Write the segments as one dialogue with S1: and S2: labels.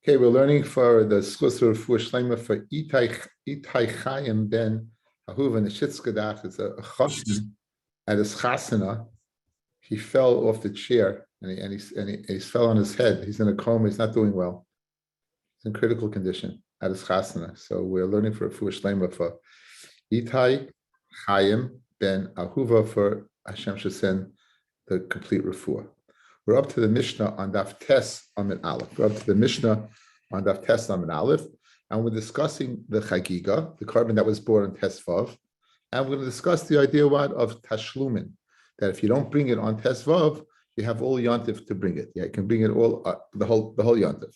S1: Okay, we're learning for the Schusser for Shleima for Itai Chaim ben Ahuva and the Shitzkadach. It's a chassan at his chasana. He fell off the chair and he fell on his head. He's in a coma. He's not doing well. He's in critical condition at his chasana. So we're learning for Shleima for Itai Chaim ben Ahuva for Hashem Shesen, the complete refuah. We're up to the Mishnah on Daf Tes Amid Aleph. We're up to the Mishnah on Daf Tes Amid Aleph, and we're discussing the Chagigah, the carbon that was born on Tes Vav, and we're going to discuss the idea of Tashlumin, that if you don't bring it on Tes Vav, you have all Yontif to bring it. Yeah, you can bring it all, the whole Yontif.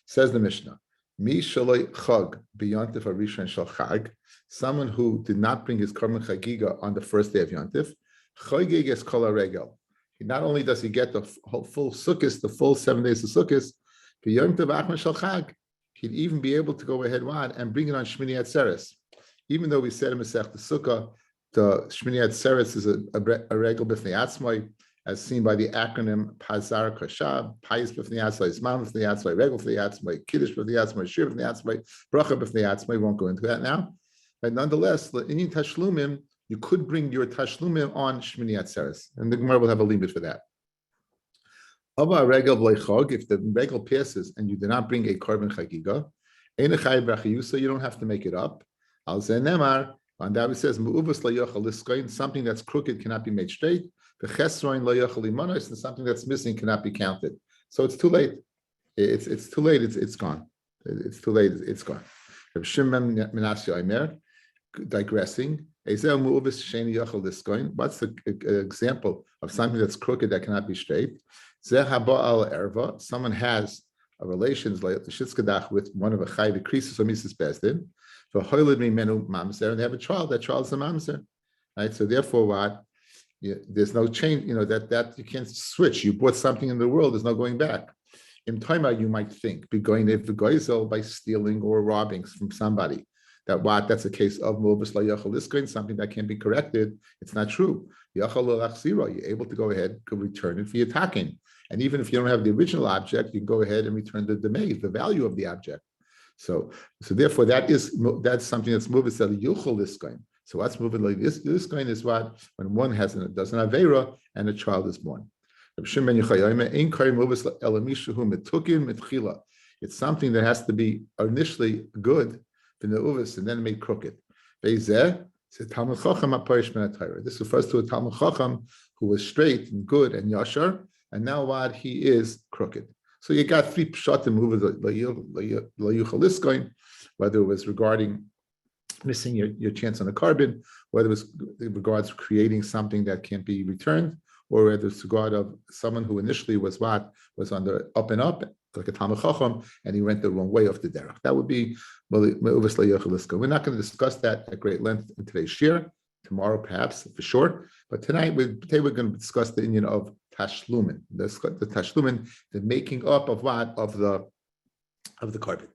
S1: Says the Mishnah, Mi Shaloi Chag B'Yontif Arishan Shal Chag, someone who did not bring his carbon Chagigah on the first day of Yontif, Chagigah is Kol HaRegel. Not only does he get the full Sukkot, the full 7 days of Sukkot, he'd even be able to go ahead and bring it on Shmini Atzeres. Even though we said in Masech the Sukkah, the Shmini Atzeres is a regel b'fnei atzmai, as seen by the acronym Pazar Kashab, Pais b'fnei atzmai, Zman b'fnei atzmai, Regel b'fnei atzmai, Kiddush b'fnei atzmai, Shir b'fnei atzmai, Bracha b'fnei atzmai. We won't go into that now. But nonetheless, the Inyan Tashlumim, you could bring your tashlumim on Shmini Atzeres, and the Gemara will have a limit for that. If the regel passes and you do not bring a carbon chagigah, you don't have to make it up. Al Zenemar, and that it says something that's crooked cannot be made straight. And something that's missing cannot be counted. So it's too late. It's too late. It's gone. It's too late. It's gone. Digressing. What's the example of something that's crooked that cannot be straight? Someone has a relations like the Shitzkadach with one of a Chai, the Krisis or Mrs. Bezdin, and they have a child. That child is a mamzer, right? So therefore, there's no change. That you can't switch. You bought something in the world. There's no going back. In time, you might think be going if the goizel by stealing or robbing from somebody. That's a case of Mubis La Yachal Liskoin, something that can be corrected. It's not true. Yachal Lachzira, you're able to go ahead and return it for your attacking. And even if you don't have the original object, you can go ahead and return the demay, the value of the object. So therefore, that's something that's Mubis La Yachal Liskoin. So what's Mubis La Liskoin is what when one does an Avera and a child is born. It's something that has to be initially good, and then made crooked. This refers to a Talmud Chacham who was straight and good and yashar, and now he is crooked. So you got three pshatim going, whether it was regarding missing your chance on a carbon, whether it was regards creating something that can't be returned, or whether it's regard of someone who initially was on the up and up, like a Talmud Chacham, and he went the wrong way off the derech. That would be We're not going to discuss that at great length in today's shir. Tomorrow, perhaps, for sure. But today we're going to discuss the Inyan of Tashlumin. The Tashlumin, the making up of what? Of the carbon.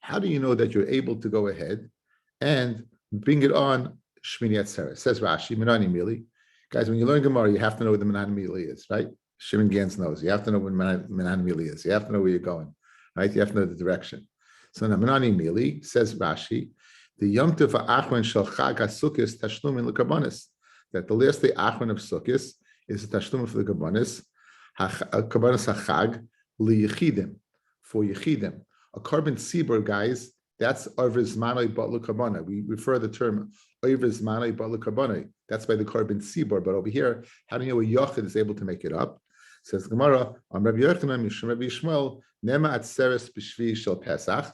S1: How do you know that you're able to go ahead and bring it on Shmini Atzeres? Says Rashi, Menani Mili. Guys, when you learn Gemara, you have to know what the Menani Mili is, right? Shimon Gans knows. You have to know what Menani Mili is. You have to know where you're going, right? You have to know the direction. So now Menani Mili, says Rashi, the Yom Tov Achron Shel Chag HaSukkos Tashlumin L'Karbonis, that the last day Achron of Sukkos is the Tashlumin for the Karbonis, Karbonis HaChag L'Yechidim, for Yechidim. A carbon tzibur, guys, that's over Zmanoi Bat L'Karbona. We refer the term over Zmanoi Bat L'Karbona. That's by the carbon tzibur. But over here, how do you know a Yochid is able to make it up? Says Gemara, on Rabbi Yochanan, Mishum Rabbi Yishmael, Nema Atzeres B'Shvi Shel Pesach.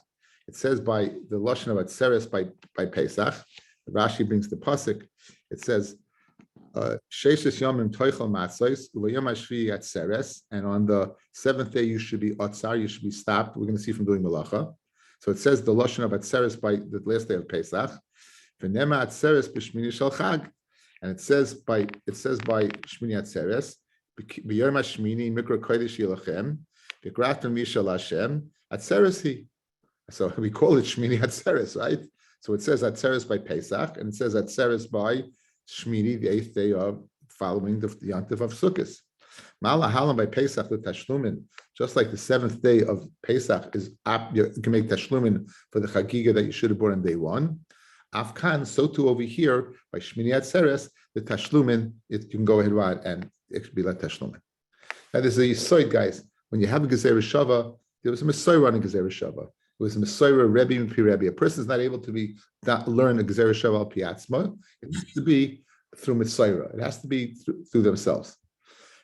S1: It says by the lashon of Atzeres by Pesach. Rashi brings the pasuk. It says, Sheishes Yomim Toichel Matzos U'Yom HaShvi Atzeres, and on the seventh day you should be atzar, you should be stopped. We're going to see from doing malacha. So it says the lashon of Atzeres by the last day of Pesach. V'Nema Atzeres B'Shmini Shel Chag, and it says by Shmini Atzeres. B'yom hashmini mikra kodesh yilachem, v'graftem mishal Hashem atzeres hi. So we call it Shmini Atzeres, right? So it says Atzeres by Pesach, and it says Atzeres by Shmini, the 8th day of following the Yontif of Sukkot. Malahalam by Pesach the Tashlumin just like the seventh day of Pesach is up, you can make tashlumin for the Chagigah that you should have brought on day one. Afkan, so too over here by Shmini Atzeres, the tashlumin, you can go ahead and it should be like tashlumin. Now there's a yisoid, guys. When you have a Gezerah Shava, there was a Messiah on a Gezerah Shava. It was a Messiah Rebbe and Pi Rebbe. A person is not able to learn a Gezerah Shava al Piatzma. It has to be through Messiah. It has to be through themselves.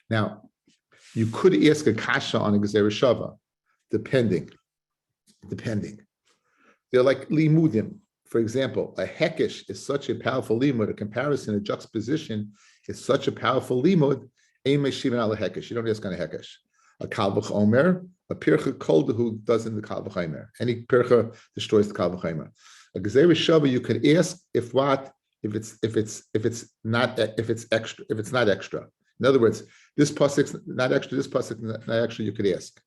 S1: Now, you could ask a kasha on a Gezerah Shava, depending. They're like limudim. For example, a hekesh is such a powerful limud, a comparison, a juxtaposition is such a powerful limud, ein meshivan al hekesh. You don't ask on a hekesh. A kalvach omer, a pircha kolda who doesn't the kalvach omer. Any pircha destroys the kalvach omer. A gezerah shava you could ask if it's not extra. In other words, this pasuk's not extra, this pasuk not extra. You could ask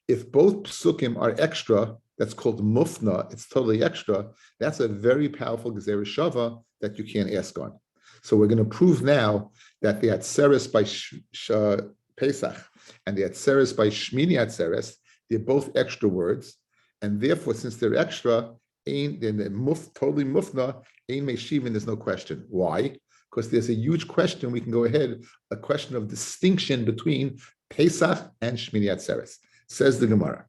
S1: if both psukim are extra. That's called mufna. It's totally extra. That's a very powerful gezerah shava that you can't ask on. So we're going to prove now that the atzeres by Pesach and the atzeres by Shmini Atzeres, they're both extra words, and therefore, since they're extra, totally mufna, ein meshivin, there's no question. Why? Because there's a huge question. We can go ahead, a question of distinction between Pesach and Shmini Atzeres. Says the Gemara.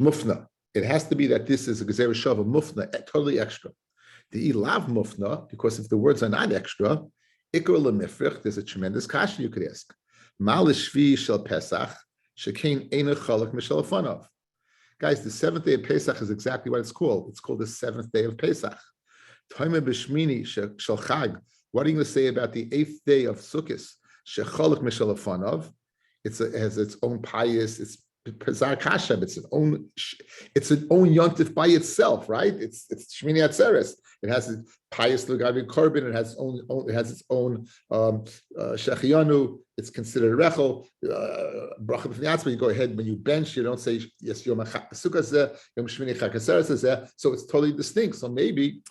S1: Mufna. It has to be that this is a gezerah shava mufna, totally extra. The ilav mufna, because if the words are not extra, ikar lemifrich, there's a tremendous kasha you could ask. Mal shvi shel Pesach, shekein eina chalak mishel afanav. Guys, the seventh day of Pesach is exactly what it's called. It's called the seventh day of Pesach. Toime b'shmini shel chag. What are you going to say about the eighth day of Sukkot? Shechalak mishel afanav. It has its own pious, it's Pesach Kashem, it's an own yontif by itself, right? It's Shmini Atzeres. It has its pious Lugavi Korban. It has its own Shechianu. It's considered Rechel. Bracha b'fnei. You go ahead when you bench. You don't say yes Yom Sukkah zeh, Yom Shmini Chakaseres zeh. So it's totally distinct. So maybe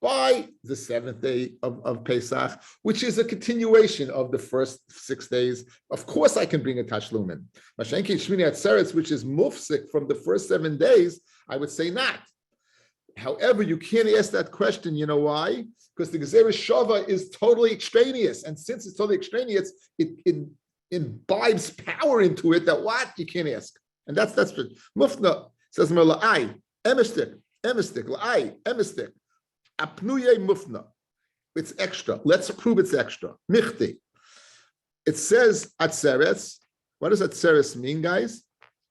S1: by the seventh day of Pesach, which is a continuation of the first 6 days. Of course, I can bring a tashlumin. Mashenki Shmini Atzeres, which is mufsik from the first 7 days, I would say not. However, you can't ask that question. You know why? Because the gezerah shava is totally extraneous, and since it's totally extraneous, it imbibes power into it. That what you can't ask, and that's mufna says la'ai emistik la'ai emistik. Apnuye mufna. It's extra. Let's prove it's extra. Michti. It says atzeres. What does atzeres mean, guys?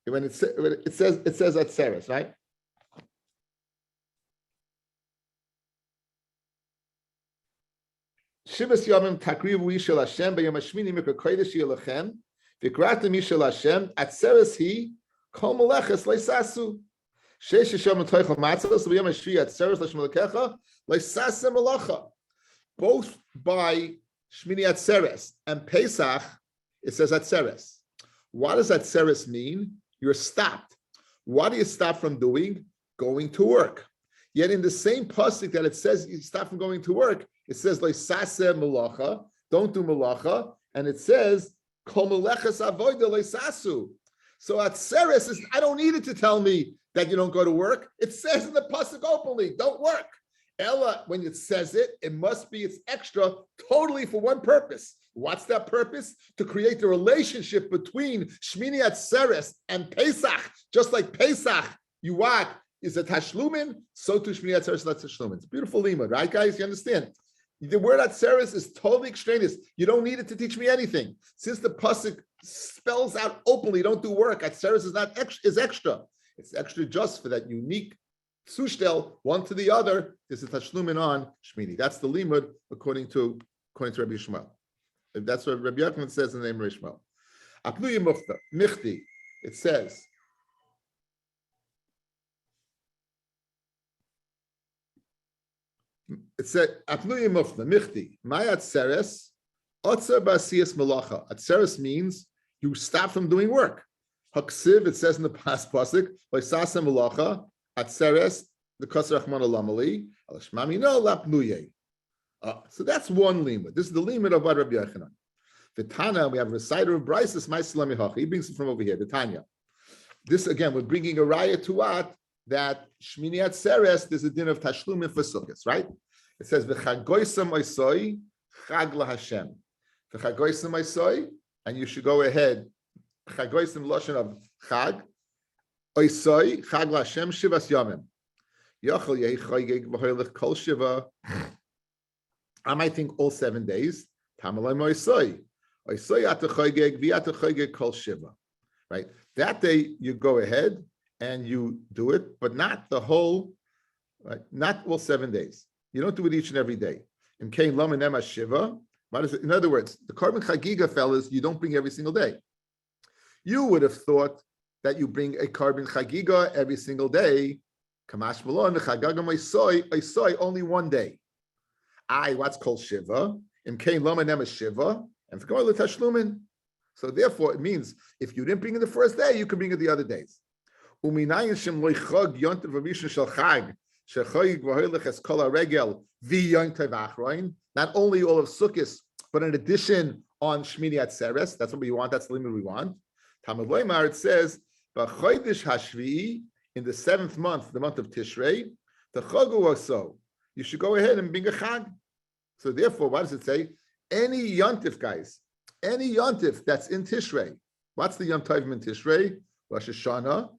S1: When it says atzeres, right? Shivas yomim takrivu yishel Hashem b'yom hashmini mikra kodesh yelachem v'kratem yishel Hashem atzeres he kol meleches leisasu. Sheish yishom toichel matzos b'yom hashvi atzeres l'shem lekecha. Both by Shmini Atzeres and Pesach, it says Atzeres. What does Atzeres mean? You're stopped. What do you stop from doing? Going to work. Yet in the same pasuk that it says you stop from going to work, it says Leisase Malacha, don't do Malacha, and it says Kol Melechas Avoida Leisasu. So Atzeres is, I don't need it to tell me that you don't go to work. It says in the pasuk openly, don't work. Ella, when it says it, it must be it's extra totally for one purpose. What's that purpose? To create a relationship between Shmini Atzeres and Pesach. Just like Pesach, you what? Is a tashlumin, so to Shmini Atzeres, that's tashlumin. It's beautiful limud, right, guys? You understand? The word Atzeres is totally extraneous. You don't need it to teach me anything. Since the pasuk spells out openly, don't do work. Atzeres is not extra, is extra. It's extra just for that unique sushtel, one to the other. There's a tashlumin on Shmini. That's the limud according to Rabbi Yishmael. That's what Rabbi Yochanan says in the name of Yishmael. Apnuyi mufta michti. It says. It said apnuyi mufta michti. My atzeres otzer ba'asiyas malacha. Atzeres means you stop from doing work. Haksiv. It says in the past pasuk loisasa malacha. Atzeres, the Kasar Achman Alamali, Alashmami no lapnuye. So that's one limit. This is the limit of what Rabbi Yochanan. Tana, we have a reciter of Bryces, my Salami Hachi. He brings it from over here, the Tanya. This again, we're bringing a raya to what? That Shmini Atzeres, there's a din of Tashlumin for Sukkot, right? It says, V'chagoysam oisoi, chag laHashem. V'chagoysam oisoi, and you should go ahead. Chagoysam lashon of chag, oisoi, chag laHashem, shivas yamim. Yochel yehi chagig v'hoylech kol shiva. I might think all 7 days. Tamalay moisoi. Oisoi at the chagig, v'at the chagig kol shiva. Right? That day you go ahead and you do it, but not the whole, right? Not all 7 days. You don't do it each and every day. In Kain Laman Ema Shiva, what is it? In other words, the Korban Chagigah, fellas, you don't bring every single day. You would have thought that you bring a Korban Chagigah every single day. Kamash Malon, Chagaga Oisoi, only 1 day. What's called Shiva? In Kain Laman Ema Shiva, and for Tashlumin. So therefore, it means if you didn't bring it the first day, you can bring it the other days. Not only all of Sukkot, but in addition on Shmini Atzeres, that's what we want, that's the limit we want. It says, in the 7th month, the month of Tishrei, the Chagu also, you should go ahead and bring a Chag. So therefore, what does it say? Any Yontif, guys, any Yontif that's in Tishrei. What's the Yom Tovim in Tishrei? Rosh Hashanah,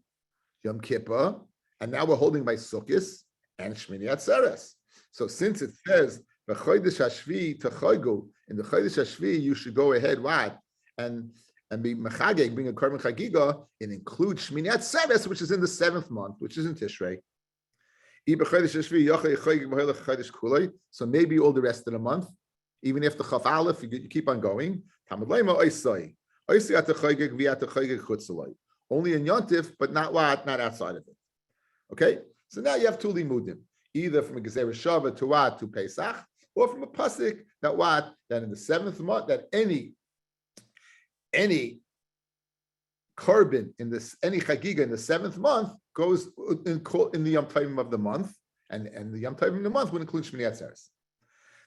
S1: Yom Kippur, and now we're holding by Sukkot and Shmini Atzeres. So since it says B'chodesh Hashvi Techogu, in the Chodesh Hashvi you should go ahead what and be mechageg, bring a Korban Chagigah, and include Shmini Atzeres, which is in the 7th month, which is in Tishrei. So maybe all the rest of the month, even if the Chaf Aleph, you keep on going. Only in Yontif, but not what? Not outside of it. Okay? So now you have two limudim, either from a Gezer Shava to what? To Pesach, or from a Pasuk that what? That in the 7th month, that any Korban in this, any Chagigah in the 7th month goes in the Yom Tovim of the month, and the Yom Tovim of the month would include Shmini Atzeres.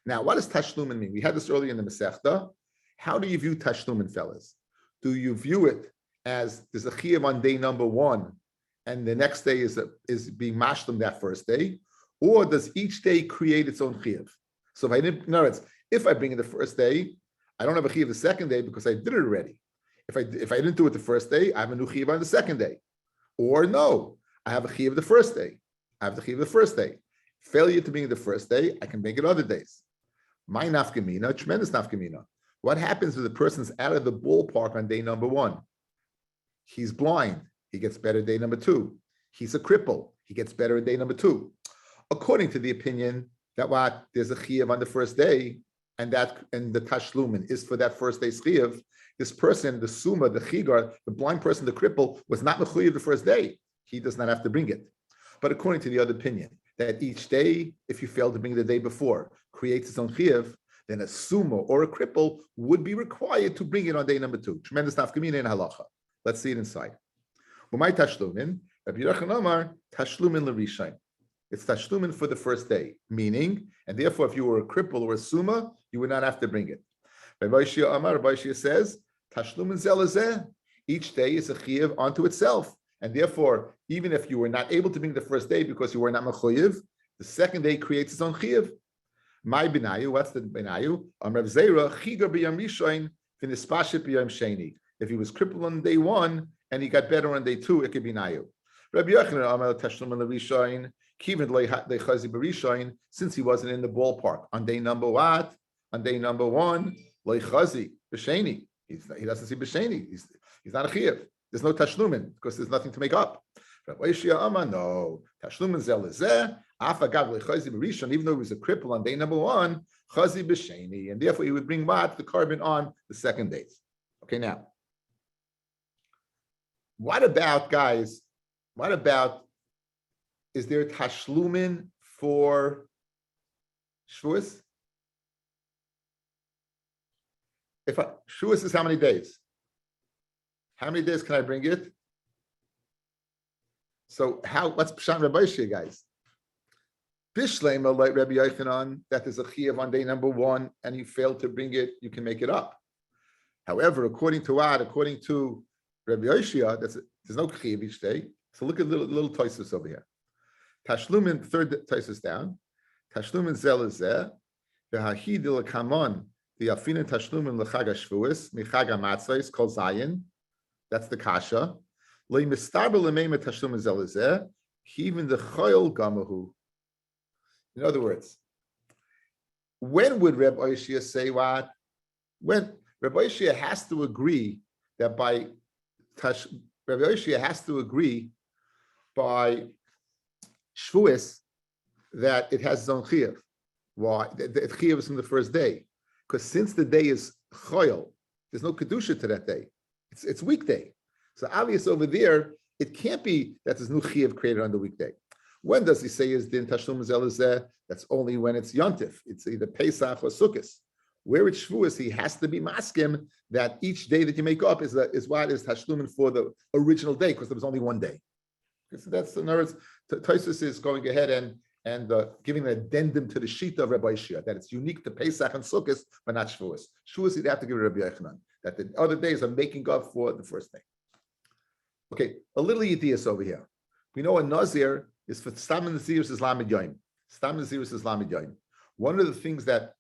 S1: Now, what does Tashlumin mean? We had this earlier in the Masechta. How do you view Tashlumin, fellas? Do you view it as there's a chiyuv on day number 1, and the next day is being mashlim that first day, or does each day create its own chiyuv? So if I didn't, in other words, if I bring it the first day, I don't have a chiyuv the second day because I did it already. If I didn't do it the first day, I have a new chiyuv on the second day. Or no, I have a chiyuv the first day. I have the chiyuv the first day. Failure to bring it the first day, I can make it other days. My nafkamina, tremendous nafkamina. What happens if the person's out of the ballpark on day number 1? He's blind. He gets better day number 2. He's a cripple. He gets better in day number 2. According to the opinion that what there's a chiyuv on the first day, and the tashlumin is for that first day's chiyuv. This person, the suma, the chigar, the blind person, the cripple, was not mechuyev the first day. He does not have to bring it. But according to the other opinion, that each day, if you fail to bring the day before, creates its own chiyuv, then a suma or a cripple would be required to bring it on day number 2. Tremendous nafkamina in halacha. Let's see it inside. Umay tashlumin, Rabbi Yochanan Amar, tashlumin l'rishayin. It's tashlumin for the first day, meaning, and therefore, if you were a cripple or a suma, you would not have to bring it. Rabbi Shia Amar, Rabbi Shia says, tashlumin zelazeh. Each day is a chiyuv unto itself, and therefore, even if you were not able to bring the first day because you were not mechuyev, the second day creates its own chiyuv. My binayu, what's the binayu? Rav Zera chigar b'yam rishayin v'nispashit b'yam sheni. If he was crippled on day 1 and he got better on day 2, it could be nayu. Rabbi Yochanan Amar tashlumin l'rishayin kivin lechazi b'rishayin, since he wasn't in the ballpark on day number what? On day number 1, lechazi b'sheni. He doesn't see b'sheni. He's not a chiyuv. There's no tashlumin because there's nothing to make up. Rabbi Shia Amar, no. Tashlumin zelazeh. Even though he was a cripple on day number 1, chazi b'sheni, and therefore he would bring what? The korban on the second day. Okay, now, what about, guys? What about, is there tashlumin for Shavuos? Shavuos is how many days? How many days can I bring it? So what's Pshat Rabbi Shia, guys? Bishlema, like Rabbi Yochanan, that there's a chiyuv on day number 1 and you failed to bring it, you can make it up. However, according to what? According to Rabbi Yoshia, there's no chiyuv each day. So look at little toisus over here. Tashlumin, third toisus down. Tashlumin zel zeh. V'hahid l'kamon the afina tashlumin l'chag hashvuos michag hamatzos kol zayin. That's the kasha. Lo mistarber l'meima tashlumin zel zeh. Even the choil gamahu. In other words, when would Rabbi Yoshia say what? When Rabbi Yoshia has to agree that by Rabbi Yoshia has to agree by Shvuos that it has its own chiyuv. Why? The chiyuv is from the first day, because since the day is choil, there's no kedusha to that day. It's weekday. So obvious over there, it can't be that there's no chiyuv created on the weekday. When does he say is din tashlum zelazeh? That's only when it's yontif. It's either Pesach or Sukkot. Where it's Shavuos, he has to be maskim that each day that you make up is what is tashlumin for the original day, because there was only one day. So that's, in other words, Tosfos is going ahead and giving an addendum to the sheet of Rabbi Shia, that it's unique to Pesach and Sukkot, but not Shavuos. Shavuos, you'd have to give it Rabbi Yochanan, that the other days are making up for the first day. Okay, a little Yedias over here. We know a Nazir is for Stam Nazirus Islamic Yoim. Stam Nazirus Islamic Yoim. One of the things that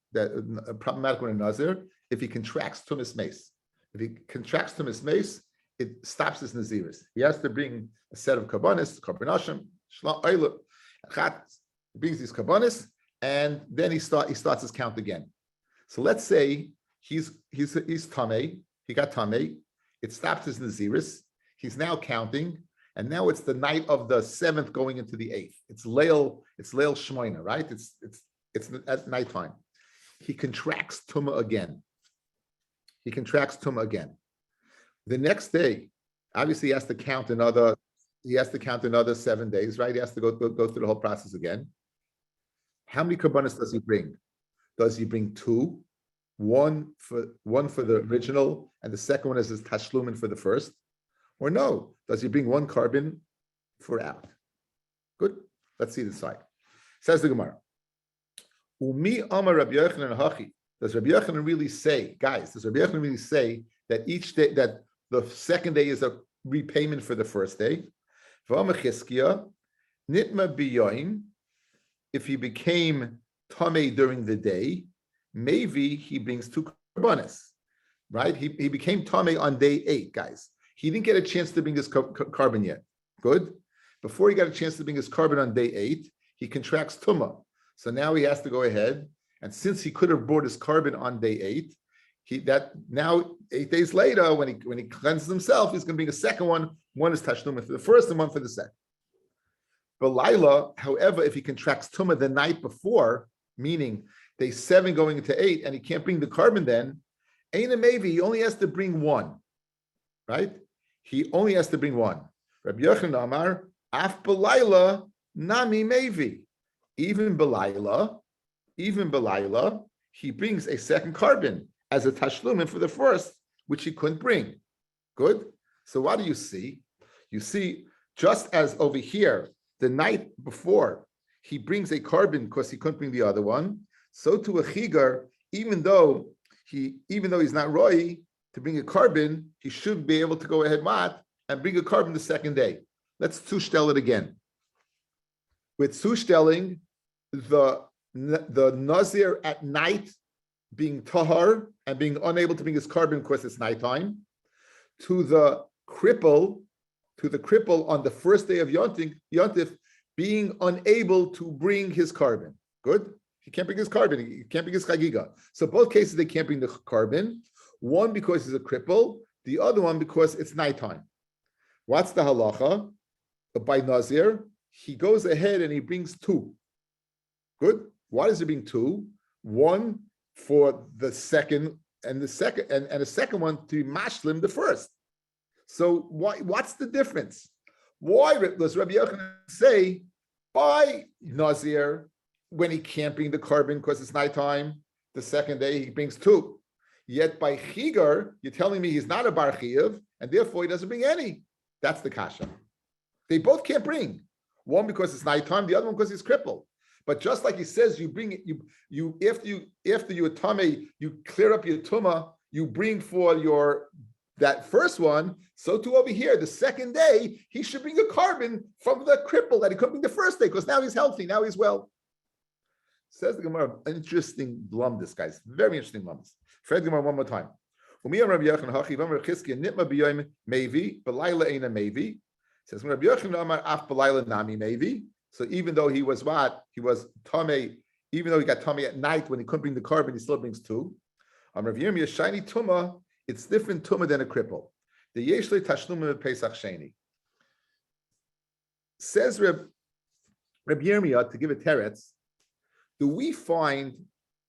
S1: problematic with a Nazir, if he contracts Tumis Mace. If he contracts Tumis Mace, it stops his Nazirus. He has to bring a set of Kabbanis, Kabbanashim, Shla, he brings these Kabbanis, and then he starts his count again. So let's say he's Tameh, he got Tameh, it stops his Nazirus, he's now counting, and now it's the night of the 7th going into the 8th. It's Leil Shmoina, right? It's at nighttime. He contracts Tumah again. The next day, obviously he has to count another 7 days, right? He has to go through the whole process again. How many karbanos does he bring? Does he bring 2? One for the original, and the second one is his tashlumin for the first? Or no? Does he bring 1 carbon for out? Good. Let's see the side. Says the Gemara. Umi Amar Rabbi Yochanan Hachi. Does Rabbi Yochanan really say, guys? Does Rabbi Yochanan really say that each day, that the second day is a repayment for the first day? V'Amar Chizkiah Nitma Biyoim. If he became Tameh during the day, maybe he brings 2 karbanos, right? He became Tameh on day 8, guys. He didn't get a chance to bring his carbon yet. Good. Before he got a chance to bring his carbon on day 8, he contracts Tumah. So now he has to go ahead, and since he could have brought his carbon on day 8, now 8 days later, when he cleanses himself, he's going to bring a second one. One is Tashlum for the first and one for the second. But however, if he contracts Tumah the night before, meaning day 7 going into 8, and he can't bring the carbon then, Eina Mevi, he only has to bring 1. Right? He only has to bring 1. Rabbi Yochanan Amar, Af B'layla, Nami Mevi. Even B'layla, he brings a second carbon as a tashlumin for the first, which he couldn't bring. Good? So what do you see? You see, just as over here, the night before, he brings a carbon because he couldn't bring the other one, so to a chigar, even though he's not roy to bring a carbon, he should be able to go ahead and bring a carbon the second day. Let's tushtel it again. With tushtelling, the nazir at night being tahar and being unable to bring his carbon because it's nighttime, to the cripple on the first day of Yontif being unable to bring his carbon. Good? He can't bring his carbon. He can't bring his Chagigah. So both cases they can't bring the carbon. One because he's a cripple, the other one because it's nighttime. What's the halacha? By Nazir, he goes ahead and he brings 2. Good. Why does he bring 2? One for the second, and the second one to mashlim the first. So what's the difference? Why does Rabbi Yochanan say by Nazir when he can't bring the carbon because it's nighttime, the second day he brings 2? Yet by Chigar, you're telling me he's not a bar chiyuv, and therefore he doesn't bring any. That's the kasha. They both can't bring. One because it's nighttime, the other one because he's crippled. But just like he says, you bring it, you after you atame, you clear up your tumah, you bring for that first one, so too over here, the second day, he should bring a carbon from the cripple that he couldn't bring the first day, because now he's healthy, now he's well. Says the Gemara, interesting lumdus, guys. Very interesting lumdus. Fred Gemara one more time. Says Rabbi Yochanan Amar Af B'Layla Nami Mevi. So even though he was what? He was Tameh, even though he got Tameh at night when he couldn't bring the carbon, he still brings two. Rabbi Yirmiyah shiny Tumah, it's different Tumah than a cripple. The Yeshle Tashlumim Pesach Sheni. Says Rabbi Yirmiyah, to give a teretz, do we find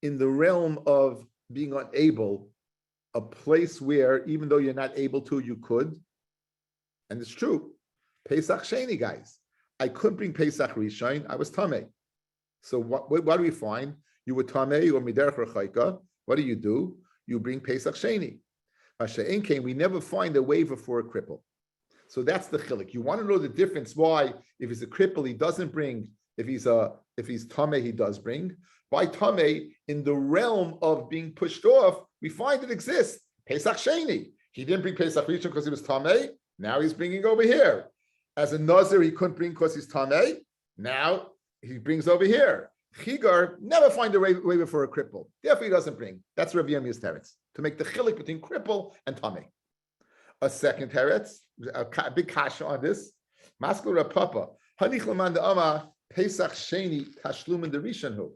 S1: in the realm of being unable a place where even though you're not able to, you could? And it's true. Pesach Sheni, guys. I couldn't bring Pesach Rishon. I was Tameh. So what do we find? You were Tameh or Miderech Rechaika. What do? You bring Pesach Sheni. Masha'en came. We never find a waiver for a cripple. So that's the chilik. You want to know the difference. Why? If he's a cripple, he doesn't bring. If he's Tameh, he does bring. By Tameh, in the realm of being pushed off, we find it exists. Pesach Sheni. He didn't bring Pesach Rishon because he was Tameh. Now he's bringing over here. As a Nazir, he couldn't bring because he's Tameh. Now he brings over here. Chagigah never find a waiver for a cripple. Therefore, he doesn't bring. That's Rabbi Yirmiyah's teretz, to make the chilik between cripple and Tameh. A second teretz, a big kasha on this. Maskul Rapapa. Hanich Laman Ama Pesach Sheni Tashlumin Derishanhu.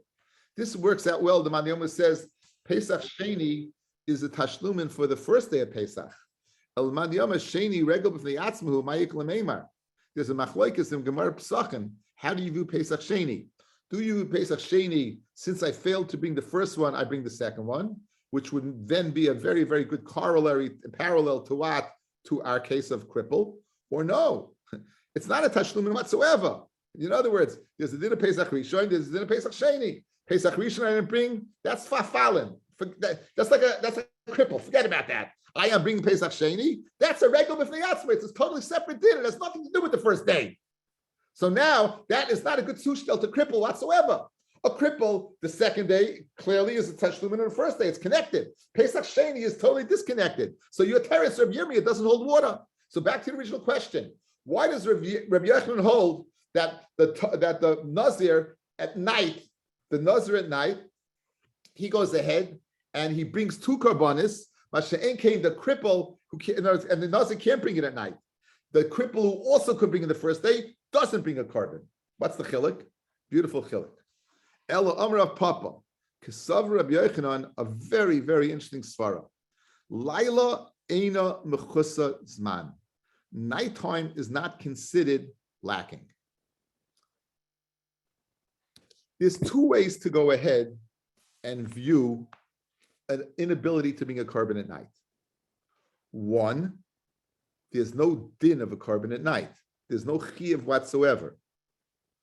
S1: This works out well. The Mandiyoma says Pesach Sheni is the Tashlumin for the first day of Pesach. El Mandiyoma Sheni Regel b'fnei Atzmahu Ma'ik Lameimar. There's a machlokes in Gemara Pesachim. How do you view Pesach Sheni? Do you view Pesach Sheni, since I failed to bring the first one, I bring the second one, which would then be a very, very good corollary, parallel to what? To our case of cripple, or no? It's not a tashlumin whatsoever. In other words, there's a din of Pesach Rishon, there's a din of Pesach Sheni. Pesach Rishon I didn't bring, that's fafalin. That's like a cripple. Forget about that. I am bringing Pesach Sheni. That's a regular b'fnei atzma. It's a totally separate din. It has nothing to do with the first day. So now that is not a good sushtel to cripple whatsoever. A cripple, the second day clearly is a tashlumin on the first day. It's connected. Pesach Sheni is totally disconnected. So your teretz Rabbi Yirmiyah doesn't hold water. So back to the original question: why does Rabbi Yochanan hold that the Nazir at night, he goes ahead and he brings two karbanis? Masha'en came the cripple and the Nazir can't bring it at night. The cripple who also could bring it the first day doesn't bring a carbon. What's the chilik? Beautiful chilik. Ela Amrav Papa, Kesav Rabbi Yochanan, a very, very interesting svara. Laila Eina Mechusa Zman. Nighttime is not considered lacking. There's two ways to go ahead and view an inability to bring a carbon at night. One, there's no din of a carbon at night. There's no chiyuv whatsoever.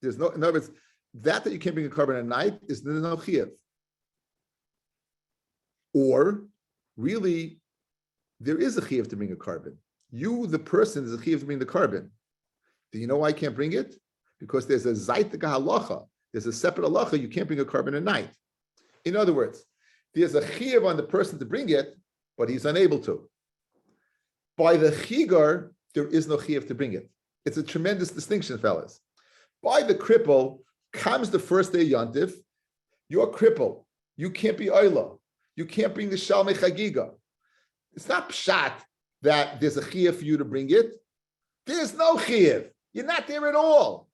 S1: There's no, in other words, that you can't bring a carbon at night is no chiyuv. Or really, there is a chiyuv to bring a carbon. You, the person, is a chiyuv to bring the carbon. Do you know why I can't bring it? Because there's a zaytaka halacha. There's a separate halacha. You can't bring a carbon at night. In other words, there's a chiyuv on the person to bring it, but he's unable to. By the chagigah, there is no chiyuv to bring it. It's a tremendous distinction, fellas. By the cripple comes the first day yontif. You're cripple. You can't be oila. You can't bring the shalmei chagigah. It's not pshat that there's a chiyuv for you to bring it. There's no chiyuv. You're not there at all.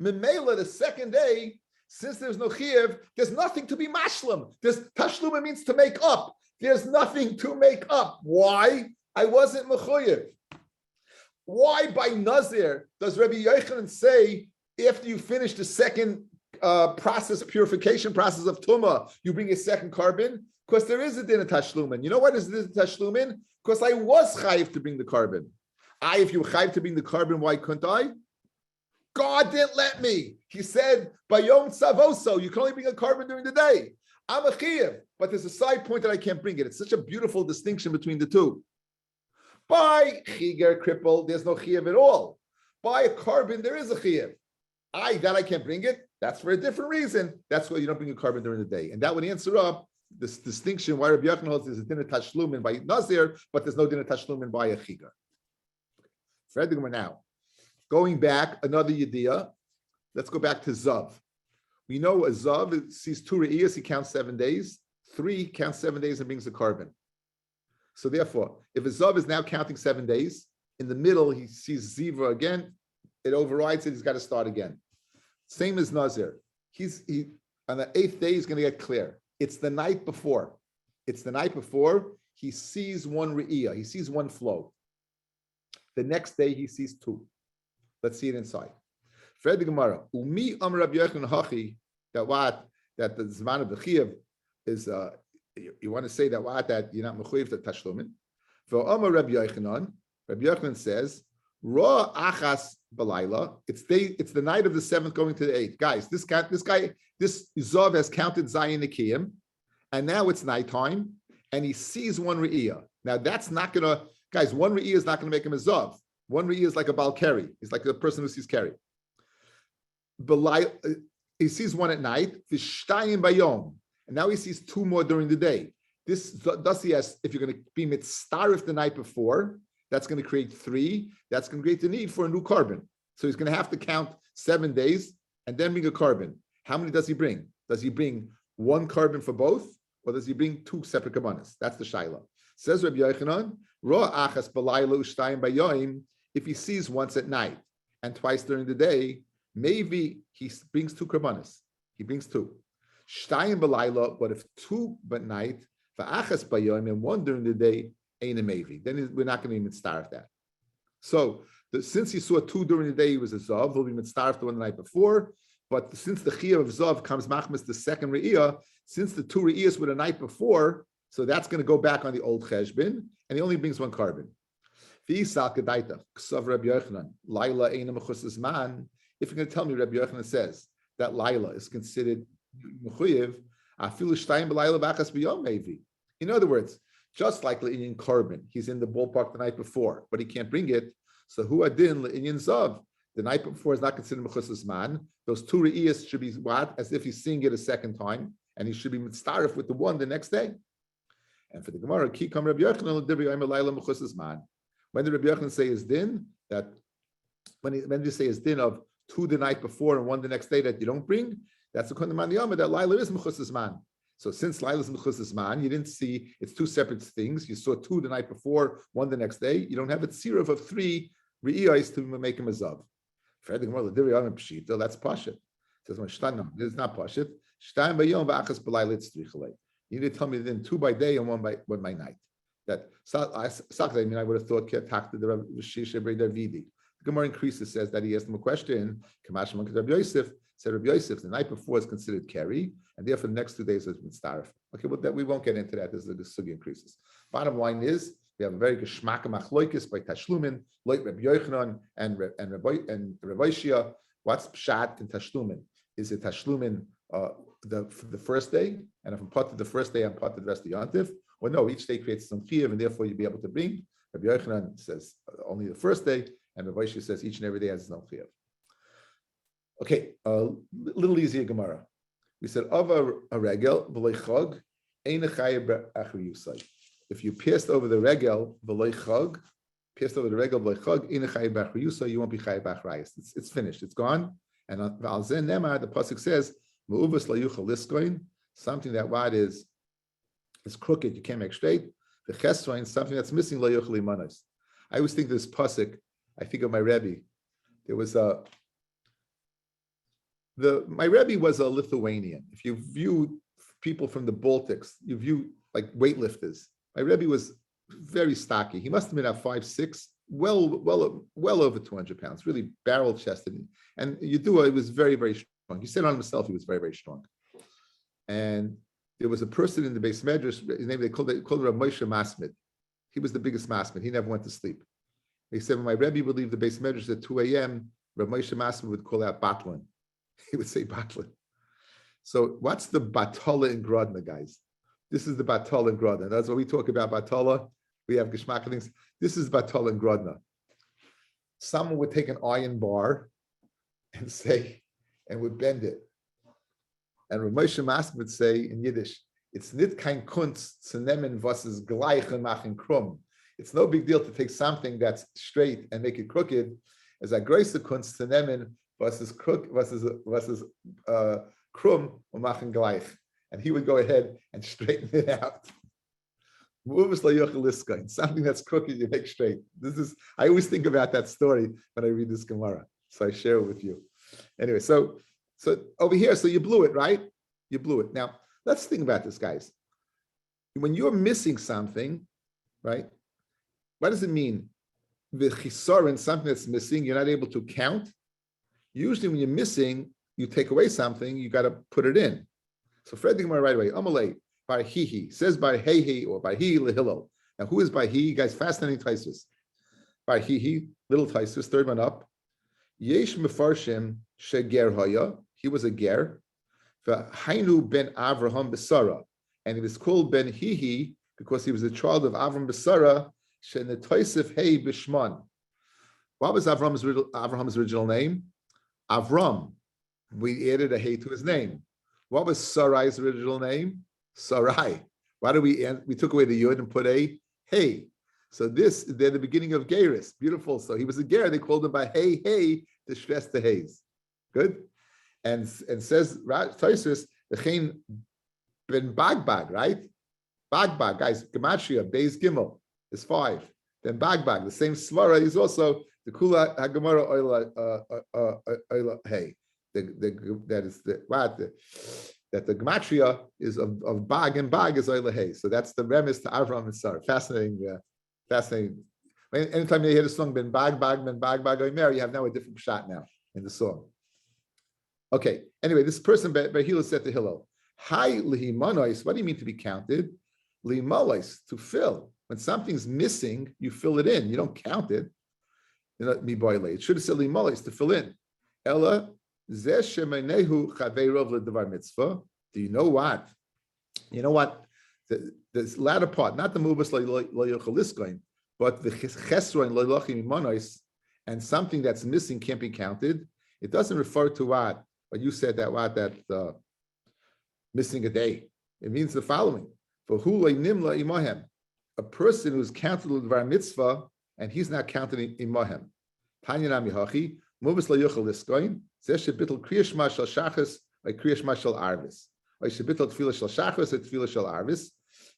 S1: Memela, the second day, since there's no chiyuv, there's nothing to be mashlam. There's tashluma means to make up. There's nothing to make up. Why? I wasn't mechuyev. Why by Nazir does Rabbi Yochanan say after you finish the second purification process of Tumah, you bring a second carbon? Because there is a din of tashlumin. You know what is this tashlumin? Because I was chayiv to bring the carbon. If you were chayiv to bring the carbon, why couldn't I? God didn't let me. He said, Bayom Savoso, you can only bring a carbon during the day. I'm a chayiv, but there's a side point that I can't bring it. It's such a beautiful distinction between the two. By chagigah cripple, there's no chiyuv at all. By a carbon, there is a chiyuv. I can't bring it. That's for a different reason. That's why you don't bring a carbon during the day. And that would answer up this distinction why Rabbi Yochanan holds there's a dinner tashlumin by Nazir, but there's no dinner tashlumin by a Chagigah. Now, going back, another Yediyah. Let's go back to Zav. We know a Zav sees 2 Re'iyas, he counts 7 days. 3 counts 7 days and brings a carbon. So therefore, if a Zav is now counting 7 days, in the middle he sees Ziva again, it overrides it, he's got to start again. Same as Nazir. He on the 8th day, he's going to get clear. It's the night before. He sees 1 Re'iyah, he sees 1 flow. The next day he sees 2. Let's see it inside. Fred the Gemara. Umi Rabbi Yochanan hachi that the Zman of the Chiyuv is you want to say that you're not mechuyev to tashlumin. For Rabbi Yochanan says Ra achas balayla. It's the night of the 7th going to the 8th. Guys, this Zav has counted Zayin Nikiyim, and now it's nighttime, and he sees 1 Re'iyah. Now that's not gonna, guys. 1 Re'iyah is not gonna make him a Zav. 1 Re'iyah is like a Bal Keri. He's like the person who sees Keri. He sees 1 at night, Vishtayim Bayom, and now he sees 2 more during the day. This does he has, if you're going to be mitzarif the night before, that's going to create 3. That's going to create the need for a new carbon. So he's going to have to count 7 days and then bring a carbon. How many does he bring? Does he bring 1 carbon for both, or does he bring 2 separate karbanos? That's the shaila. Says Rabbi Yochanan, Ra achas balayla ushtayim bayoim. If he sees once at night and twice during the day, maybe he brings 2 karbanos. He brings 2. Shtayim balayla, but if 2 at night, va'achas bayoim, and 1 during the day, ain't a maybe. Then we're not going to even starve that. So since he saw 2 during the day, he was a zav. He'll be starved the 1 the night before. But since the chiyuv of zav comes machmas the 2nd re'iyah, since the 2 re'iyahs were the night before, so that's going to go back on the old cheshbin, and he only brings 1 carbon. If you're going to tell me Rabbi Yochanan says that Laila is considered mechuyev, in other words, just like Le'inyan carbon, he's in the ballpark the night before, but he can't bring it. So who adin Le'inyan zav? The night before is not considered mechusas man. Those 2 re'iyas should be what? As if he's seeing it a 2nd time, and he should be mitzaref with the 1 the next day. And for the Gemara, ki kam Rabbi Yochanan l'dibri ayim Laila mechusas man. When did Rabbi Yochanan say his din? That when did he say his din of 2 the night before and 1 the next day that you don't bring? That's the Kundam Yama that Laila is mechusas man. So since Laila is mechusas man, you didn't see it's 2 separate things. You saw 2 the night before, 1 the next day. You don't have a tzirav of 3 re'iyos to make him a zav. That's pashit. Says no, this is not pashit. You need to tell me then 2 by day and 1 by night. That I mean, I would have thought the Gemara increases, says that he asked him a question. Rabbi Yosef said Rabbi Yosef the night before is considered keri, and therefore the next 2 days is mitzaref. Okay, well that we won't get into that as the sugi increases. Bottom line is we have a very geschmack machloikis by tashlumin, like Rabbi Yochanan and Rabbi Shia. What's pshat in tashlumin? Is it tashlumin the first day, and if I'm part of the first day, I'm part of the rest of the yontif? Or no, each day creates some chiyuv, and therefore you'll be able to bring. Rabbi Yochanan says only the first day, and Rabbi Shia says each and every day has its own chiyuv. Okay, a little easier Gemara. We said ava a regel v'loy chag ein chayev b'achri yusay. If you pierced over the regel v'loy chag, pierced over the regel v'loy chag ein chayev b'achri yusay, you won't be chayev b'achrayis. It's finished. It's gone. And al zen nema the pasuk says me'uvas la yuchal liskoin, something that what is crooked, you can't make straight. The chesroin, something that's missing la yuchal imanos. I always think this pasuk. I think of my Rabbi. There was my Rebbe was a Lithuanian. If you view people from the Baltics, you view like weightlifters. My Rebbe was very stocky. He must have been at 5'6", well over 200 pounds, really barrel chested. And Yedua, he was very, very strong. He said on himself he was very, very strong. And there was a person in the base medrash, his name, they called it Moshe Masmid. He was the biggest Masmid. He never went to sleep. He said, when my Rebbe would leave the base medrash at 2 a.m., Rav Moshe Masmid would call out Batlin. He would say Batlin. So what's the Batola in Grodna, guys? This is the Batola in Grodna. That's what we talk about, Batola. We have Geshmak things. This is Batola in Grodna. Someone would take an iron bar and would bend it. And Rav Moshe Masmid would say in Yiddish, It's nit kein Kunst zu nehmen, was is gleich und machen krumm. It's no big deal to take something that's straight and make it crooked. As a größte Kunst zu nehmen, was is krumm und machen gleich. And he would go ahead and straighten it out. Something that's crooked, you make straight. I always think about that story when I read this Gemara. So I share it with you. Anyway, so over here, so you blew it, right? You blew it. Now, let's think about this, guys. When you're missing something, right? What does it mean? The chisaron, something that's missing, you're not able to count. Usually when you're missing, you take away something, you got to put it in. So Fred the Gemara right away. Amalei, by he says by he or by he lehillel. Now who is by he? You guys, fascinating taisus. By he, little taisus, third one up. Yesh mefarshim sheger haya. He was a ger. Hainu ben Avraham Besara, and he was called Ben Hihi because he was a child of Avram Besara. Shenetoisif Hey Bishman. What was Avram's original name? Avram. We added a hey to his name. What was Sarai's original name? Sarai. Why do we took away the yud and put a hey? So they're the beginning of Geras. Beautiful. So he was a ger. They called him by hey to stress the hays. Good. And says Taisus the ben Bagbag, right? Bagbag, guys. Gematria Beis Gimel is 5. Then Bagbag, the same svara is also the Kula Hagemara Oila Hey. That the gematria is of Bag, and Bag is Oila Hey. So that's the remes to Avram and Sarah. Fascinating. Anytime you hear the song Ben Bag Omer, you have now a different shot now in the song. Okay. Anyway, this person Behila said to Hillel, "Hi lihimanois." What do you mean to be counted? Lihimalois, to fill. When something's missing, you fill it in. You don't count it. It should have said lihimalois, to fill in. Ella zeh shemenehu chaveirov ledavar mitzvah. Do you know what? You know what? The latter part, not the mubas loyochaliskoin, but the chesroin loyochim imanois, and something that's missing can't be counted. It doesn't refer to what you said that missing a day. It means the following: for hulei nimla imahem, a person who's counted with var mitzvah and he's not counted imahem. Tanya namihachi mubas loyochal liskoin zesh bittul kriyash mashal shachas like kriyash mashal arvis. Or bittul tefillah shal shachas or tefillah shal arvis.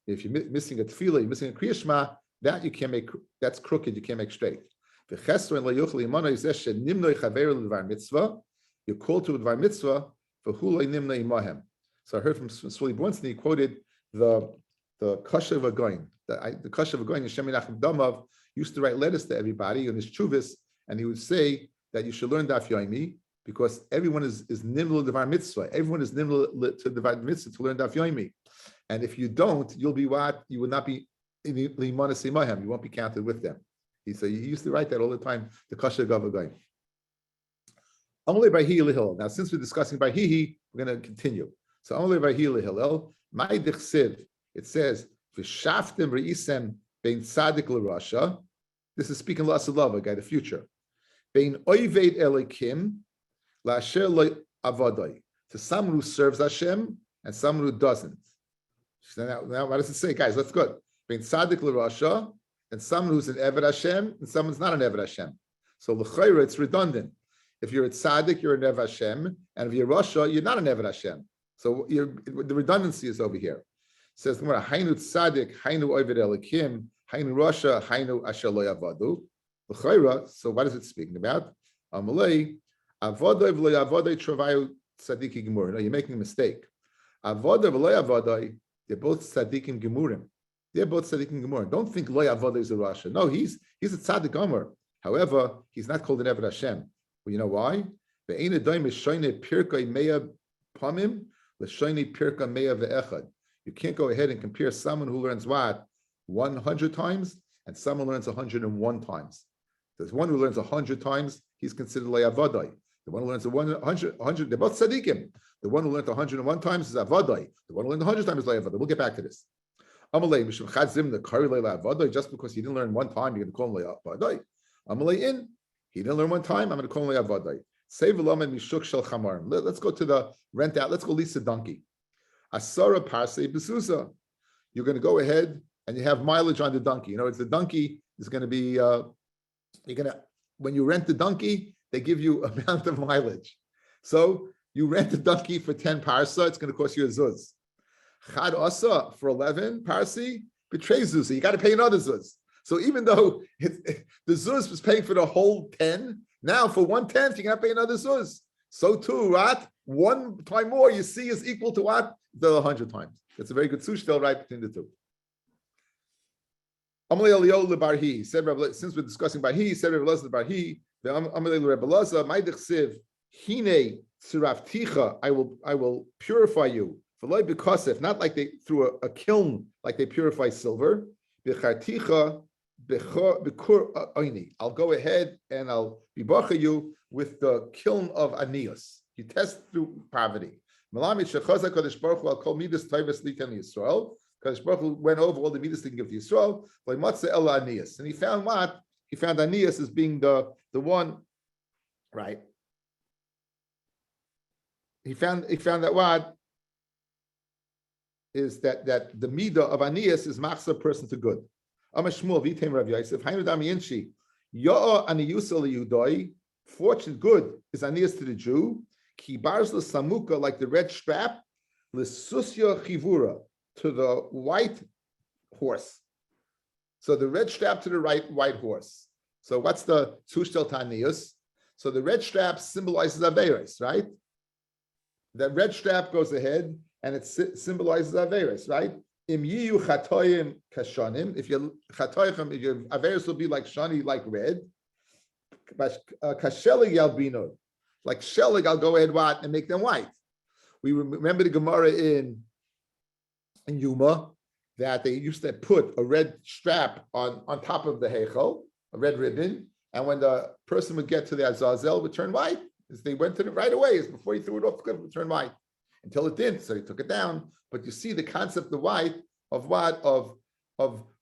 S1: If you're missing a tefillah, you're missing a kriyashma, that you can't make. That's crooked. You can't make straight. The chesron loyochal imana zesh nimnoi chaver l'var mitzvah. You're called to a dvar mitzvah for hulei nimna imahem. So I heard from Swali Bronson, he quoted the Kasha of Agoin. The Kasha of Agoin, Hashem Menachem Damav, used to write letters to everybody in his chuvas, and he would say that you should learn Daf Yomi because everyone is nimla dvar mitzvah. Everyone is nimla to dvar mitzvah to learn Daf Yomi. And if you don't, you'll be what? You will not be in limanas imahem. You won't be counted with them. He used to write that all the time, the Kasha of Agoin. Only by Hillel. Now, since we're discussing by Hihi, we're going to continue. So only by Hillel, my dichsiv, it says, V'shaftim re'isem bein tzadik l'rasha. This is speaking l'asalav, guy, the future. Bein oived elikim la'asher lo avadai. To someone who serves Hashem and someone who doesn't. So now what does it say, guys? Let's go. Bein tzadik l'rasha, and someone who's an Eved Hashem and someone's not an Eved Hashem. So l'chayra, it's redundant. If you're a tzaddik, you're an Ev Hashem, and if you're Rasha, you're not an Ev Hashem. So the redundancy is over here. It says, "Hainu tzaddik, hainu oived elikim, hainu Rasha, hainu asher lo yavadu." L'chayra. So what is it speaking about? Amalei avodai v'lo yavadai travayu tzaddikim gemur. No, you're making a mistake. Avodai v'lo yavadai. They're both tzaddikim gemurim. They're both tzaddikim gemurim. Don't think lo yavadai is a Rasha. No, he's a tzaddik gomer. However, he's not called an Ev Hashem. Well, you know why? You can't go ahead and compare someone who learns what 100 times and someone learns 101 times. There's one who learns 100 times, he's considered le'avadai. The one who learns 100, they're both tzaddikim. The one who learned 101 times is avadai. The one who learned 100 times is le'avadai. We'll get back to this. Just because he didn't learn one time, you're going to call him le'avadai. Amalei in. He didn't learn one time. I'm going to call him Avadai. Save Elam and Mishuk Shel Chamar. Let's go to the rent out. Let's go lease a donkey. Asara Parse Besusa. You're going to go ahead and you have mileage on the donkey. You know, it's the donkey is going to be, you're going to, when you rent the donkey, they give you amount of mileage. So you rent the donkey for 10 parsa, it's going to cost you a zuz. Chad asa for 11 parsi, betrays zuz. So you got to pay another zuz. So even though the zuz was paying for the whole 10, now for 1/10, you got to pay another zuz. So too, right? One time more you see is equal to what? The 100 times. That's a very good sushtel right between the two. Said Rabbi, since we're discussing Barhi, said Rabbi Lazar Barhi, I will purify you. Not like they through a kiln, like they purify silver. I'll go ahead and I'll bibacha you with the kiln of anius. You test through poverty. Kadosh Baruch Hu went over all the midas to give to Yisrael. And he found what? He found anius as being the one, right? He found that what is that the midah of anius is machsa person to good. Fortune good is anius to the Jew. Kibars samuka, like the red strap, l'susya chivura, to the white horse. So the red strap to the white horse. So what's the sushtel tanius? So the red strap symbolizes averis, right? That red strap goes ahead and it symbolizes averis, right? Im yiyu chatoyim kashanim. If your chatoyim, if your averis will be like shani, like red. Kasheli yalbino. Like shelig, I'll go ahead and make them white. We remember the Gemara in Yuma that they used to put a red strap on top of the heichel, a red ribbon, and when the person would get to the azazel, it would turn white. As they went to it right away, as before he threw it off the cliff, it would turn white until it didn't. So he took it down. But you see the concept of white of what of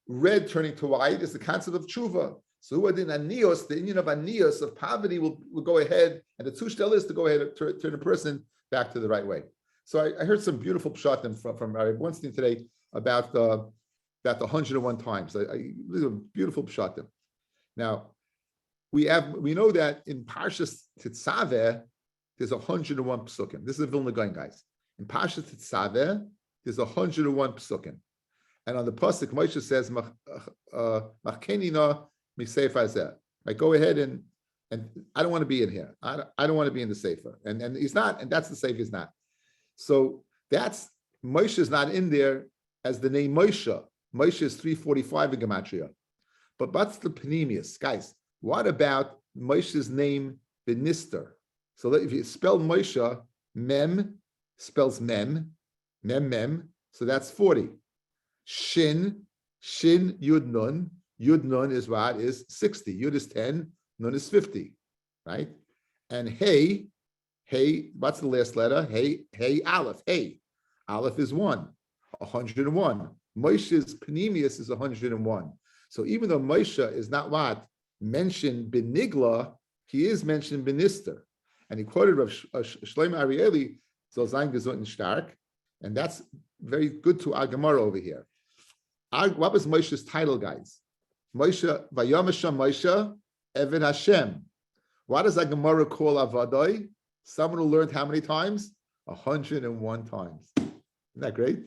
S1: red turning to white is the concept of tshuva. So who are the anios, the union of anios, of poverty will go ahead, and the tushtel is to go ahead and turn a person back to the right way. So I heard some beautiful pshatim from Rabbi Weinstein today about the 101 times. These are beautiful pshatim. Now, we know that in Parshas Tetzaveh, there's 101 psukim. This is a Vilna Gaon, guys. In Parshas Tetzaveh, there's 101 psukim. And on the pasuk, Moshe says, Machkenina, I go ahead and I don't want to be in here. I don't want to be in the sefer. And he's not, and that's the sefer is not. So that's Moshe is not in there as the name Moshe. Moshe is 345 in Gematria. But what's the panemius? Guys, what about Moshe's name Benister? So if you spell Moshe, Mem spells Mem, so that's 40. Shin, Yud Nun. Yud Nun is what? Is 60. Yud is 10, Nun is 50, right? And Hey, what's the last letter? Hey, Aleph. Hey, Aleph is 101. Moshe's Panemius is 101. So even though Moshe is not what? Mentioned Benigla, he is mentioned Benister. And he quoted Rav Shlomo Arieli, Zolzain Gesund Stark, and that's very good to our Gemara over here. What was Moshe's title, guys? Moshe, Vayamasham Moshe, Eved Hashem. What does that Gemara call Avadai? Someone who learned how many times? 101 times. Isn't that great?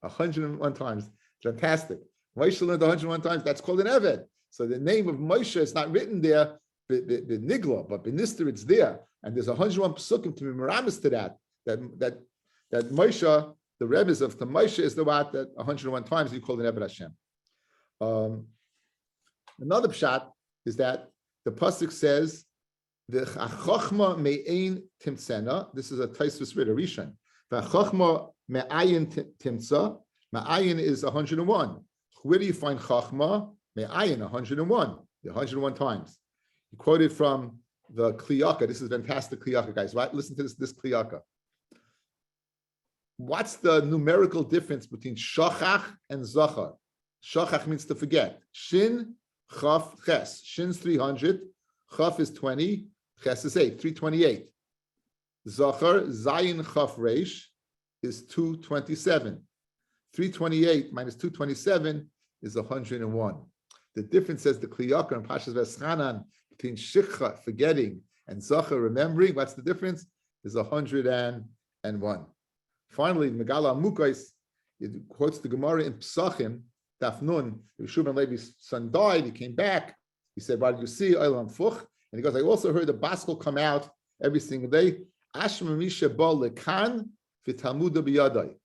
S1: 101 times. Fantastic. Moshe learned 101 times. That's called an Eved. So the name of Moshe is not written there, the Nigla, but Benister it's there. And there's 101 psukim to be miramis to that Moshe, the Rebbe's of the Moshe is the what that 101 times you call it Eved Hashem. Another pshat is that the pasuk says the chachma me'ein timtsena. This is a Tosfos Ridder Rishon. The chachma me'ayin timtsa. Me'ayin is 101. Where do you find chachma? Me'ayin 101. The 101 times. He quoted from the Kliyaka. This is fantastic Kliyaka, guys. Right? Listen to this Kliyaka. What's the numerical difference between shachach and zachar? Shachach means to forget. Shin, chaf, ches. Shin's 300, chaf is 20, ches is 8, 328. Zachar, zayin, chaf, reish, is 227. 328 minus 227 is 101. The difference, says the Kliyakar and Pashas Veschanan, between Shikha, forgetting, and Zacha, remembering, what's the difference? Is 101. Finally, Megala Mukais, it quotes the Gemara in Psachim, Daf Nun. Shubin Levi's son died, he came back. He said, "Why did you see Olam Fuch?" And he goes, "I also heard the Baskel come out every single day. Ashma Misha Bal Lekan v'Talmuda b'Yadai.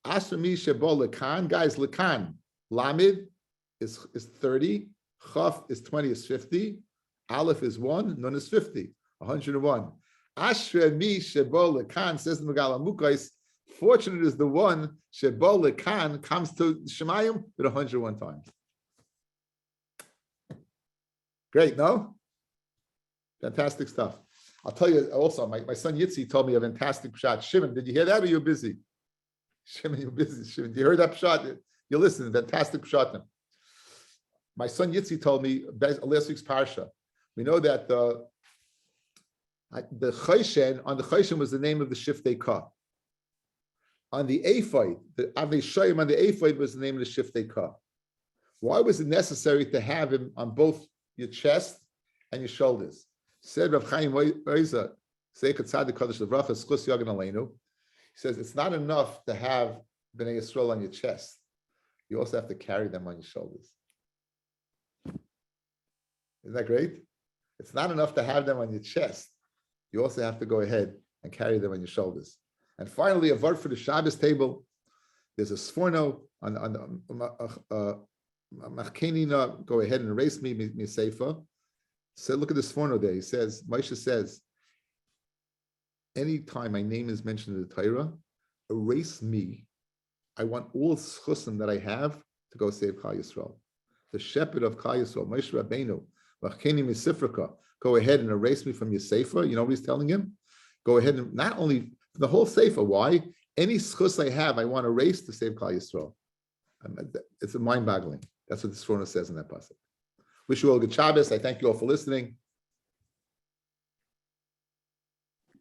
S1: Ashma Misha Bal Lekan, guys, Lekan Lamed is 30, Chaf is 20, is 50, Aleph is 1, Nun is 50, 101. Ashra Misha Bal Lekan, says the Megala Mukais, fortunate is the one Shebal Lekan comes to Shemayim with 101 times. Great, no? Fantastic stuff. I'll tell you also, my son Yitzi told me a fantastic shot. Shimon, did you hear that or you're busy? Shimon, you're busy. Shimon, you heard that shot? You listen, fantastic shot. My son Yitzi told me last week's parsha. We know that the Chayshen, on the Chayshen was the name of the Shiftei Ka. On the Ephod, the Avnei Shayim on the Ephod was the name of the Shiftei Ka. Why was it necessary to have him on both your chest and your shoulders? Said Rav Chaim Oiza, Seichet Tzadik Kodesh Levracha, Schus Yagan Aleinu. He says it's not enough to have Bnei Yisrael on your chest. You also have to carry them on your shoulders. Isn't that great? It's not enough to have them on your chest. You also have to go ahead and carry them on your shoulders. And finally, a word for the Shabbos table. There's a sforno on the Machkenina. Go ahead and erase me seifa. So look at the sforno there. He says, Moshe says, anytime my name is mentioned in the Torah, erase me. I want all schusim that I have to go save Klal Yisrael. The shepherd of Klal Yisrael, Moshe Rabbeinu, Machkeni Misifrika, go ahead and erase me from your sefer. You know what he's telling him? Go ahead and not only the whole sefer. Why? Any schus I have, I want to erase to save Klal Yisrael. It's a mind-boggling. That's what the Sforno says in that pasuk. Wish you all a good Shabbos. I thank you all for listening.